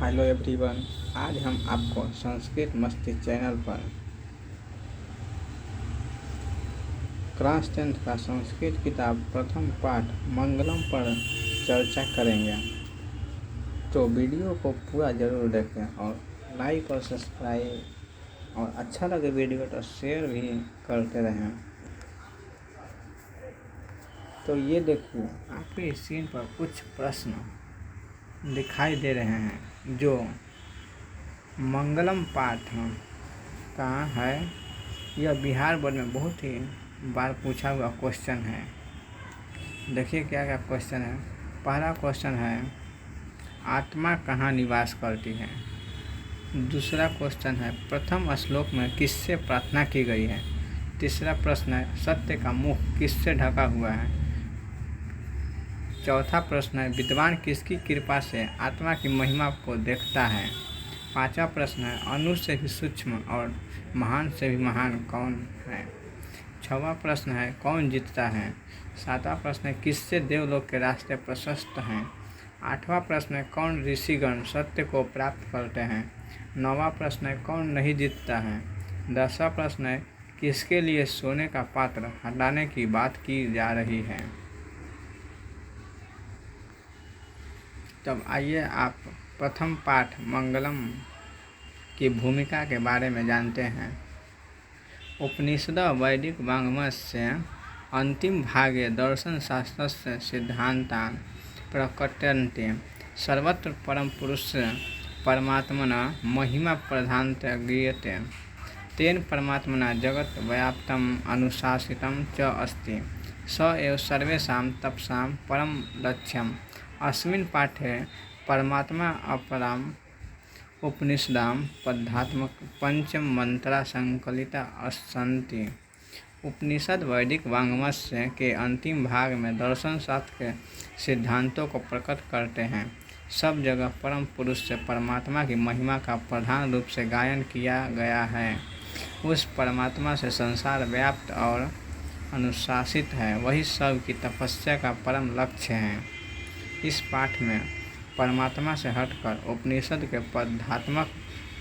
Hello everyone. आज हम आपको संस्कृत मस्ती चैनल पर क्लास 10th का संस्कृत किताब प्रथम पाठ मंगलम पर चर्चा करेंगे। तो वीडियो को पूरा ज़रूर देखें और लाइक और सब्सक्राइब और अच्छा लगे वीडियो तो शेयर भी करते रहें। तो ये देखिए, आपके स्क्रीन पर कुछ प्रश्न दिखाई दे रहे हैं जो मंगलम पाठ का है। यह बिहार बोर्ड में बहुत ही बार पूछा हुआ क्वेश्चन है। देखिए क्या क्या क्वेश्चन है। पहला क्वेश्चन है, आत्मा कहाँ निवास करती है। दूसरा क्वेश्चन है, प्रथम श्लोक में किससे प्रार्थना की गई है। तीसरा प्रश्न है, सत्य का मुख किससे ढका हुआ है। चौथा प्रश्न है, विद्वान किसकी कृपा से आत्मा की महिमा को देखता है। पांचवा प्रश्न है, अणु से भी सूक्ष्म और महान से भी महान कौन है। छठवां प्रश्न है, कौन जीतता है। सातवां प्रश्न है, किससे देवलोक के रास्ते प्रशस्त हैं। आठवां प्रश्न है, कौन ऋषिगण सत्य को प्राप्त करते हैं। नौवां प्रश्न है, कौन नहीं जीतता है। 10वां प्रश्न है, किसके लिए सोने का पात्र हटाने की बात की जा रही है। तब आइए आप प्रथम पाठ मंगलम की भूमिका के बारे में जानते हैं। उपनिषद वैदिक वाङ्मयस्य अंतिम भागे दर्शनशास्त्रस्य सिद्धान्तान् प्रकटयन्ते। सर्वत्र परम पुरुष परमात्मना महिमा प्रधानतया गीयते। तेन परमात्मना जगत् व्याप्तम् अनुशासितं च अस्ति। स एव सर्वेषां तपसां परम लक्ष्यम्। अस्मिन् पाठे परमात्मा अपराम उपनिषदां पदात्मक पंचमंत्रा संकलिता सन्ति। उपनिषद वैदिक वाङ्मय के अंतिम भाग में दर्शन शास्त्र के सिद्धांतों को प्रकट करते हैं। सब जगह परम पुरुष से परमात्मा की महिमा का प्रधान रूप से गायन किया गया है। उस परमात्मा से संसार व्याप्त और अनुशासित है, वही सब की तपस्या का परम लक्ष्य है। इस पाठ में परमात्मा से हटकर उपनिषद के पदात्मक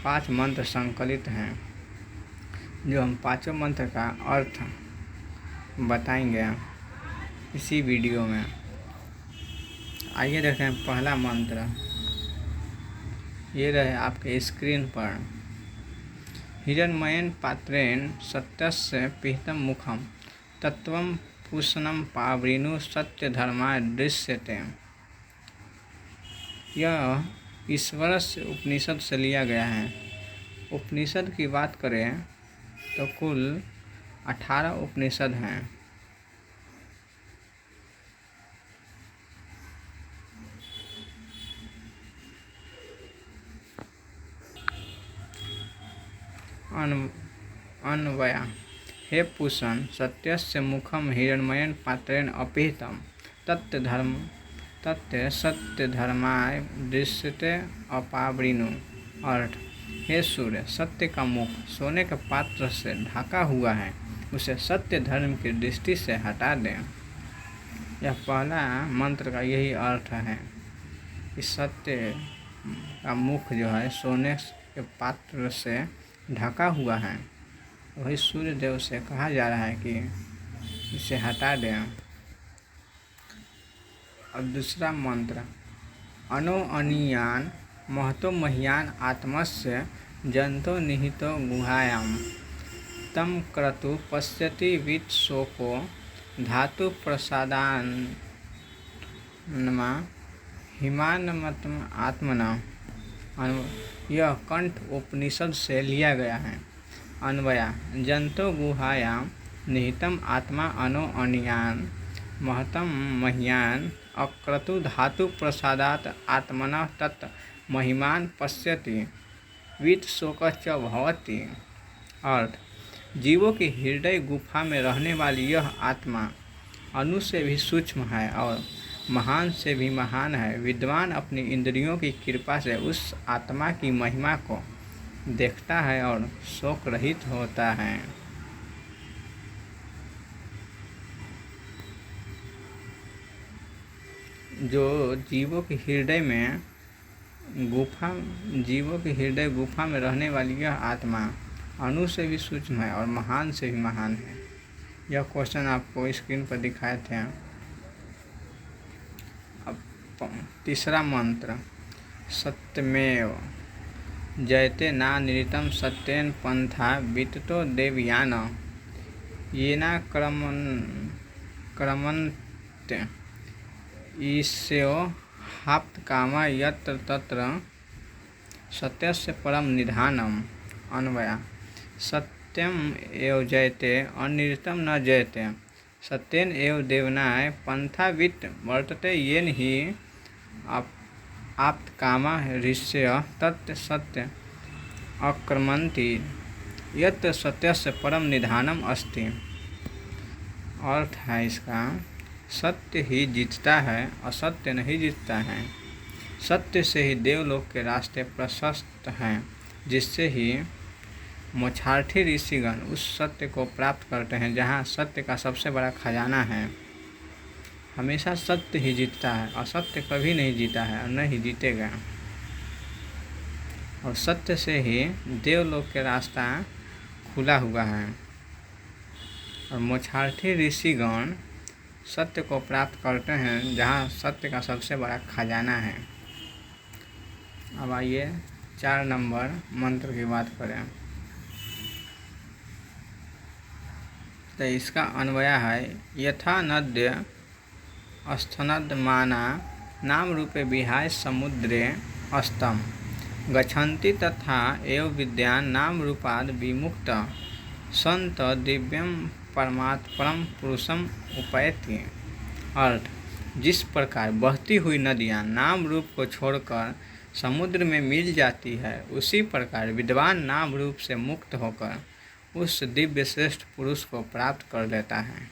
5 मंत्र संकलित हैं, जो हम पांचों मंत्र का अर्थ बताएंगे इसी वीडियो में। आइए देखें पहला मंत्र। ये रहे आपके स्क्रीन पर। हिरण्मयेन पात्रेण सत्यस्य पिहितं मुखं तत्त्वं पूषणं पावृणु सत्य धर्माय दृश्यते। यह ईश्वर से उपनिषद से लिया गया है। उपनिषद की बात करें तो कुल 18 उपनिषद हैं। अन्वया हे पूषण, सत्यस्य मुखम हिरण्मयेन पात्रेण अपिहितं तत्ते सत्य धर्माय दृश्यते अपावृणु। अर्थ, हे सूर्य, सत्य का मुख सोने के पात्र से ढका हुआ है, उसे सत्य धर्म की दृष्टि से हटा दें। यह पहला मंत्र का यही अर्थ है कि सत्य का मुख जो है सोने के पात्र से ढका हुआ है, वही सूर्य देव से कहा जा रहा है कि इसे हटा दें। और दूसरा मंत्र, अनो अनियान महतो मह्यान आत्मस्य जंतो निहितो गुहायां तम क्रतु पश्यति वित शोको धातु प्रसादानमा हिमानमतम आत्मना। यह कंठ उपनिषद से लिया गया है। अन्वया, जंतो गुहायां निहितम आत्मा अनो अनियान महतम मह्यान अक्रतु धातु प्रसादात आत्मना तत् महिमान पश्यति वित शोकश्च भवति। अर्थ, जीवों की हृदय गुफा में रहने वाली यह आत्मा अणु से भी सूक्ष्म है और महान से भी महान है। विद्वान अपनी इंद्रियों की कृपा से उस आत्मा की महिमा को देखता है और शोक रहित होता है। जो जीवों के हृदय में गुफा जीवों के हृदय गुफा में रहने वाली यह आत्मा अणु से भी सूक्ष्म है और महान से भी महान है। यह क्वेश्चन आपको स्क्रीन पर दिखाए थे। अब तीसरा मंत्र, सत्यमेव जयते नानृतं सत्येन पंथा विततो देवयान येना क्रमन्ते ईस्यो हाप्त कामा यत्र तत्र सत्यस्य परम निधानम। अन्वया, सत्यम एव जयते अनृतं न जयते सत्येन एव देवनाय पंथा वित्त वर्तते येन ही आप्त कामा ऋष्य तत् सत्य अक्रमन्ति यत्र सत्यस्य परम निधानम अस्ति। अर्थ है इसका, सत्य ही जीतता है, असत्य नहीं जीतता है। सत्य से ही देवलोक के रास्ते प्रशस्त हैं, जिससे ही मोक्षार्थी ऋषिगण उस सत्य को प्राप्त करते हैं जहाँ सत्य का सबसे बड़ा खजाना है। हमेशा सत्य ही जीतता है, असत्य कभी नहीं जीता है और न ही जीतेगा। और सत्य से ही देवलोक के रास्ता खुला हुआ है और मोक्षार्थी ऋषिगण सत्य को प्राप्त करते हैं जहाँ सत्य का सबसे बड़ा खजाना है। अब आइए 4 नंबर मंत्र की बात करें। तो इसका अन्वय है, यथा नद्य स्थनदमाना नाम रूपे विहाय समुद्रे अस्तम गच्छन्ति तथा एव विद्यान नाम रूपाद विमुक्त संत दिव्यम परम पुरुषम उपैति। अर्थ, जिस प्रकार बहती हुई नदियाँ नाम रूप को छोड़कर समुद्र में मिल जाती है, उसी प्रकार विद्वान नाम रूप से मुक्त होकर उस दिव्य श्रेष्ठ पुरुष को प्राप्त कर लेता है।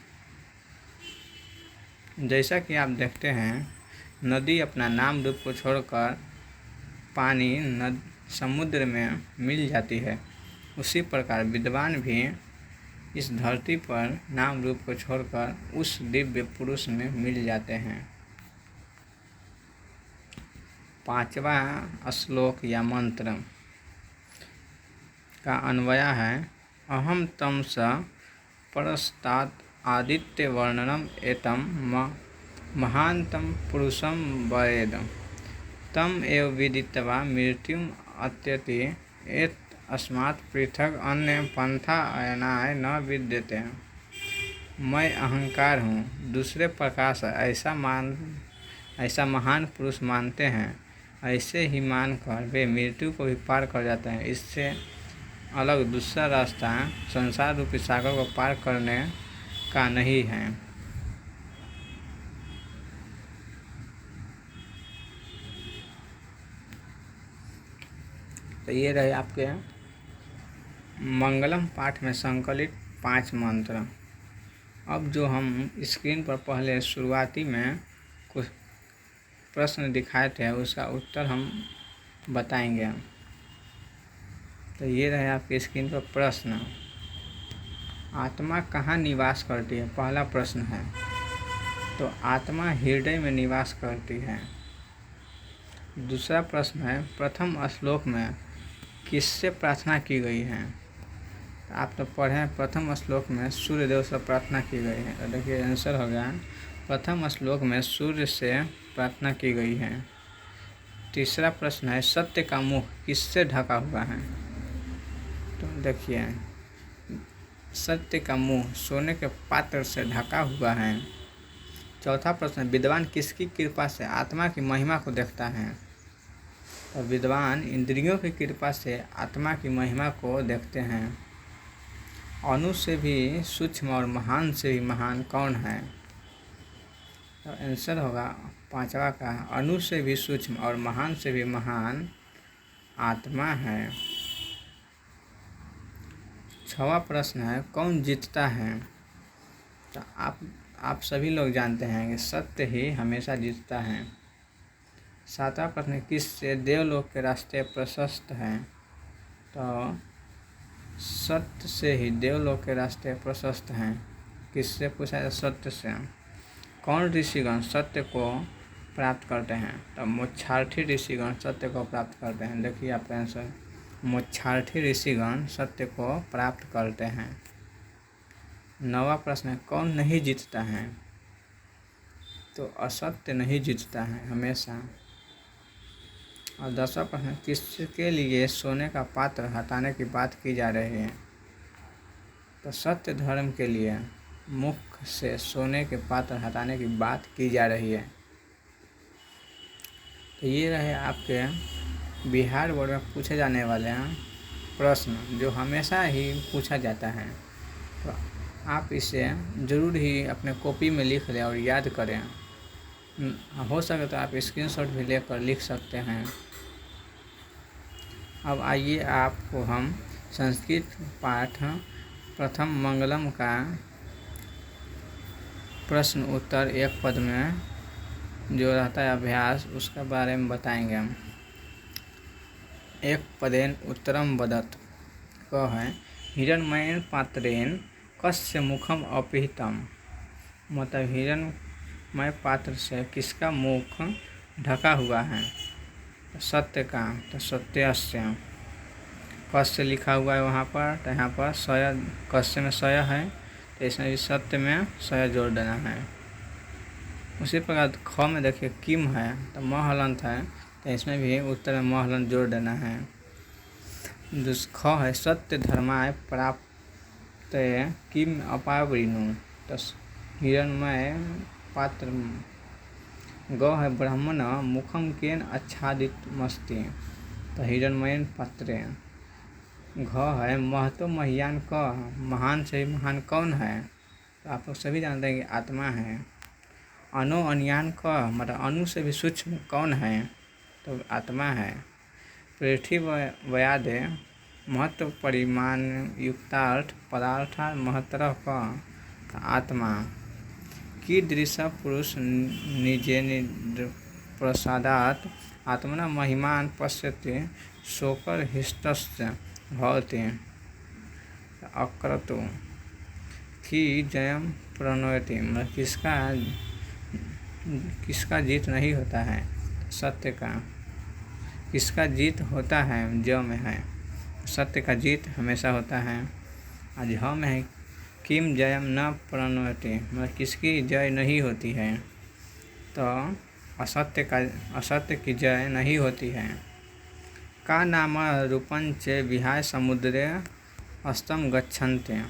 जैसा कि आप देखते हैं, नदी अपना नाम रूप को छोड़कर पानी समुद्र में मिल जाती है, उसी प्रकार विद्वान भी इस धरती पर नाम रूप को छोड़कर उस दिव्य पुरुष में मिल जाते हैं। 5वां श्लोक या मंत्र का अन्वय है, अहम तम स परस्तात् आदित्य वर्णनम एतम महांतम पुरुषम वेद तम एव विदित्वा मृत्युम अत्यति एत अस्मात् पृथक अन्य पंथा अयनाय न विद्यते। मैं अहंकार हूँ, दूसरे प्रकार से ऐसा महान पुरुष मानते हैं। ऐसे ही मानकर वे मृत्यु को भी पार कर जाते हैं। इससे अलग दूसरा रास्ता संसार रूपी सागर को पार करने का नहीं है। तो ये रहे आपके मंगलम पाठ में संकलित 5 मंत्र। अब जो हम स्क्रीन पर पहले शुरुआती में कुछ प्रश्न दिखाए थे, उसका उत्तर हम बताएंगे। तो ये रहे आपके स्क्रीन पर प्रश्न, आत्मा कहाँ निवास करती है? पहला प्रश्न है। तो आत्मा हृदय में निवास करती है। दूसरा प्रश्न है, प्रथम श्लोक में किससे प्रार्थना की गई है? आप तो पढ़े, प्रथम श्लोक में सूर्यदेव से प्रार्थना की गई है। तो देखिए आंसर हो गया, प्रथम श्लोक में सूर्य से प्रार्थना की गई है। तीसरा प्रश्न है, सत्य का मुख किससे ढका हुआ है? तो देखिए, सत्य का मुंह सोने के पात्र से ढका हुआ है। चौथा प्रश्न, विद्वान किसकी कृपा से आत्मा की महिमा को देखता है? तो विद्वान इंद्रियों की कृपा से आत्मा की महिमा को देखते हैं। अणु से भी सूक्ष्म और महान से भी महान कौन है? तो आंसर होगा 5वां का, अणु से भी सूक्ष्म और महान से भी महान आत्मा है। 6वां प्रश्न है, कौन जीतता है? तो आप सभी लोग जानते हैं कि सत्य ही हमेशा जीतता है। 7वां प्रश्न, किससे देवलोक के रास्ते प्रशस्त हैं? तो सत्य से ही देवलोक के रास्ते प्रशस्त हैं। किससे पूछा है? सत्य से। कौन ऋषिगण सत्य को प्राप्त करते हैं। तो मोक्षार्थी ऋषिगण सत्य को प्राप्त करते हैं। देखिए आपका आंसर, मोक्षार्थी ऋषिगण सत्य को प्राप्त करते हैं। 9वां प्रश्न है, कौन नहीं जीतता है? तो असत्य नहीं जीतता है हमेशा। और 10वां प्रश्न, किसके लिए सोने का पात्र हटाने की बात की जा रही है? तो सत्य धर्म के लिए मुख से सोने के पात्र हटाने की बात की जा रही है। तो ये रहे आपके बिहार बोर्ड में पूछे जाने वाले हैं प्रश्न, जो हमेशा ही पूछा जाता है। तो आप इसे ज़रूर ही अपने कॉपी में लिख लें और याद करें। हो सके तो आप स्क्रीनशॉट भी लेकर लिख सकते हैं। अब आइए आपको हम संस्कृत पाठ प्रथम मंगलम का प्रश्न उत्तर एक पद में जो रहता है अभ्यास, उसके बारे में बताएंगे हम। एक पदेन उत्तरम वदत क है, हिरण्मयेन पात्रेण कस्य मुखम अपिहितम। मतलब हिरण्मय पात्र से किसका मुख ढका हुआ है? सत्य का, तो सत्यस्य। कस्य लिखा हुआ है वहाँ पर, तो यहाँ पर सय, कस्य में सय है, तो इसमें भी सत्य में सय जोड़ देना है। उसी प्रकार ख में देखिए किम है, तो म हलंत है, तो इसमें भी उत्तर में म हलंत जोड़ देना है। जो ख है, सत्य धर्माय प्राप्त किम अपावृणु, तो हिरण्मय पात्र। ग है, ब्राह्मण मुखम केन आच्छादितमस्ति, तो हिरण्मयेन पात्रे। घ है, महतो मह्यान क, महान से महान कौन है? तो आप लोग सभी जानते हैं कि आत्मा है। अनु अन्यान क, मतलब अनु से भी सूक्ष्म कौन है? तो आत्मा है। पृथ्वी व्यादे महत्व परिमाण युक्तार्थ पदार्था महतर क, तो आत्मा। कीदृश पुरुष निजे प्रसादात आत्मना महिमान पश्यति शोकर हिष्टस्य भवति अक्रतु कि जयम प्रणयति। मतलब किसका जीत नहीं होता है? सत्य का। किसका जीत होता है? ज में है, सत्य का जीत हमेशा होता है। आज ह में है, किम जयम न प्रणयति, मतलब किसकी जय नहीं होती है? तो असत्य की जय नहीं होती है। का नाम रूपं च विहाय समुद्रे अस्तम गच्छन्ते।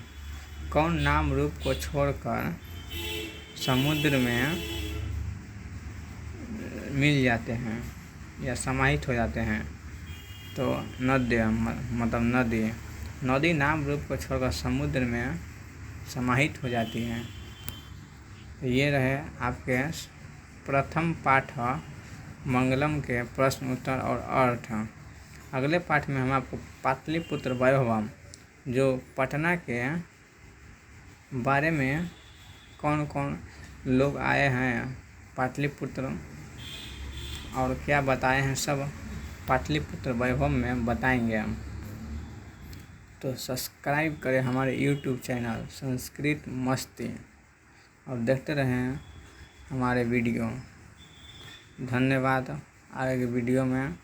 कौन नाम रूप को छोड़कर समुद्र में मिल जाते हैं या समाहित हो जाते हैं? तो नद्य, मतलब नदी। नदी नाम रूप को छोड़कर समुद्र में समाहित हो जाती हैं। तो ये रहे आपके प्रथम पाठ मंगलम के प्रश्न उत्तर और अर्थ। अगले पाठ में हम आपको पाटलिपुत्र वैभवम, जो पटना के बारे में कौन कौन लोग आए हैं पाटलिपुत्र और क्या बताए हैं, सब पाटलिपुत्र वैभव में बताएंगे हम। तो सब्सक्राइब करें हमारे YouTube चैनल संस्कृत मस्ती और देखते रहें हमारे वीडियो। धन्यवाद। आगे के वीडियो में